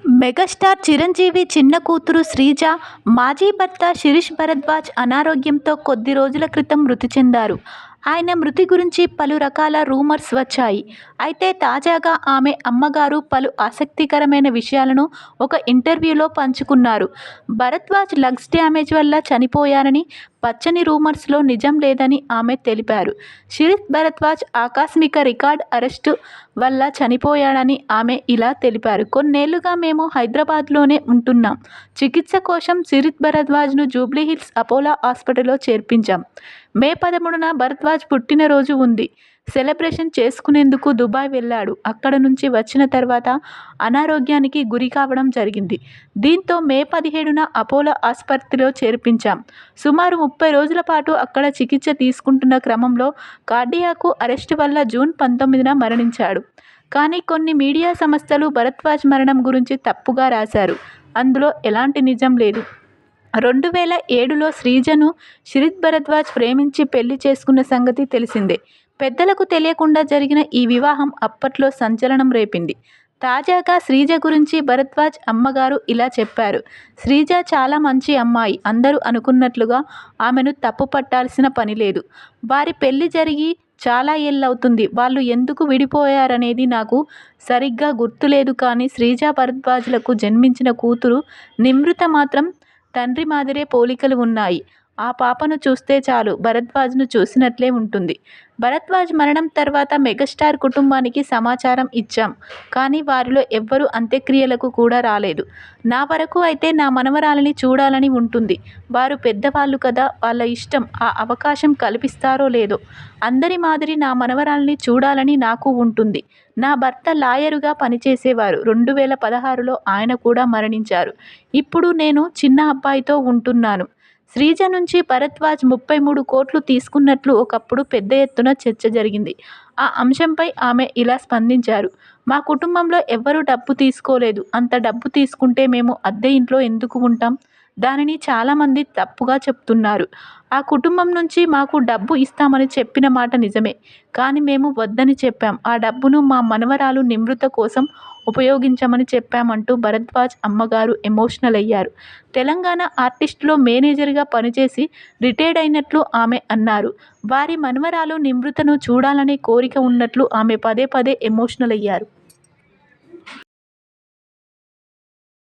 Megastar Chiranjeevi చిన్న కూతురు శ్రీజ, మాజీ భర్త శిరీష్ భరద్వాజ్ అనారోగ్యంతో కొద్ది రోజుల క్రితం మృతి చెందారు. ఆయన మృతి గురించి పలు రకాల రూమర్స్ వచ్చాయి. అయితే తాజాగా ఆమె అమ్మగారు పలు ఆసక్తికరమైన విషయాలను ఒక ఇంటర్వ్యూలో పంచుకున్నారు. భరద్వాజ్ లగ్స్ డ్యామేజ్ వల్ల చనిపోయారని, పచ్చని రూమర్స్లో నిజం లేదని ఆమె తెలిపారు. శిరీష్ భరద్వాజ్ ఆకస్మిక రికార్డ్ అరెస్టు వల్ల చనిపోయాడని ఆమె ఇలా తెలిపారు. కొన్నేళ్లుగా మేము హైదరాబాద్లోనే ఉంటున్నాం. చికిత్స కోసం శిరీష్ భరద్వాజ్ను జూబ్లీహిల్స్ అపోలో హాస్పిటల్లో చేర్పించాం. మే 13న భరద్వాజ్ పుట్టినరోజు ఉంది. సెలబ్రేషన్ చేసుకునేందుకు దుబాయ్ వెళ్లాడు. అక్కడ నుంచి వచ్చిన తర్వాత అనారోగ్యానికి గురి కావడం జరిగింది. దీంతో మే 17న అపోలో ఆసుపత్రిలో చేర్పించాం. సుమారు 30 రోజుల పాటు అక్కడ చికిత్స తీసుకుంటున్న క్రమంలో కార్డియాక్ అరెస్టు వల్ల జూన్ 19న మరణించాడు. కానీ కొన్ని మీడియా సంస్థలు భరద్వాజ్ మరణం గురించి తప్పుగా రాశారు. అందులో ఎలాంటి నిజం లేదు. 2007లో శ్రీజను శిరీష్ భరద్వాజ్ ప్రేమించి పెళ్లి చేసుకున్న సంగతి తెలిసిందే. పెద్దలకు తెలియకుండా జరిగిన ఈ వివాహం అప్పట్లో సంచలనం రేపింది. తాజాగా శ్రీజ గురించి భరద్వాజ్ అమ్మగారు ఇలా చెప్పారు. శ్రీజ చాలా మంచి అమ్మాయి. అందరూ అనుకున్నట్లుగా ఆమెను తప్పు పట్టాల్సిన పని లేదు. వారి పెళ్లి జరిగి చాలా ఏళ్లవుతుంది. వాళ్ళు ఎందుకు విడిపోయారనేది నాకు సరిగ్గా గుర్తులేదు. కానీ శ్రీజ భరద్వాజ్లకు జన్మించిన కూతురు నిమృత మాత్రం తండ్రి మాదిరే పోలికలు ఉన్నాయి. ఆ పాపను చూస్తే చాలు భరద్వాజ్ను చూసినట్లే ఉంటుంది. భరద్వాజ్ మరణం తర్వాత మెగాస్టార్ కుటుంబానికి సమాచారం ఇచ్చాం. కానీ వారిలో ఎవ్వరూ అంత్యక్రియలకు కూడా రాలేదు. నా వరకు అయితే నా మనవరాలిని చూడాలని ఉంటుంది. వారు పెద్దవాళ్లు కదా, వాళ్ళ ఇష్టం. ఆ అవకాశం కల్పిస్తారో లేదో. అందరి మాదిరి నా మనవరాలిని చూడాలని నాకు ఉంటుంది. నా భర్త లాయరుగా పనిచేసేవారు. 2016లో ఆయన కూడా మరణించారు. ఇప్పుడు నేను చిన్న అబ్బాయితో ఉంటున్నాను. శ్రీజ నుంచి భరద్వాజ్ 33 కోట్లు తీసుకున్నట్లు ఒకప్పుడు పెద్ద ఎత్తున చర్చ జరిగింది. ఆ అంశంపై ఆమె ఇలా స్పందించారు. మా కుటుంబంలో ఎవ్వరూ డబ్బు తీసుకోలేదు. అంత డబ్బు తీసుకుంటే మేము అద్దె ఇంట్లో ఎందుకు ఉంటాం? దానిని చాలామంది తప్పుగా చెప్తున్నారు. ఆ కుటుంబం నుంచి మాకు డబ్బు ఇస్తామని చెప్పిన మాట నిజమే. కానీ మేము వద్దని చెప్పాం. ఆ డబ్బును మా మనవరాలు నిమృత కోసం ఉపయోగించమని చెప్పామంటూ భరద్వాజ్ అమ్మగారు ఎమోషనల్ అయ్యారు. తెలంగాణ ఆర్టిస్టులో మేనేజర్గా పనిచేసి రిటైర్డ్ అయినట్లు ఆమె అన్నారు. వారి మనవరాలు నిమృతను చూడాలనే కోరిక ఉన్నట్లు ఆమె పదే పదే ఎమోషనల్ అయ్యారు.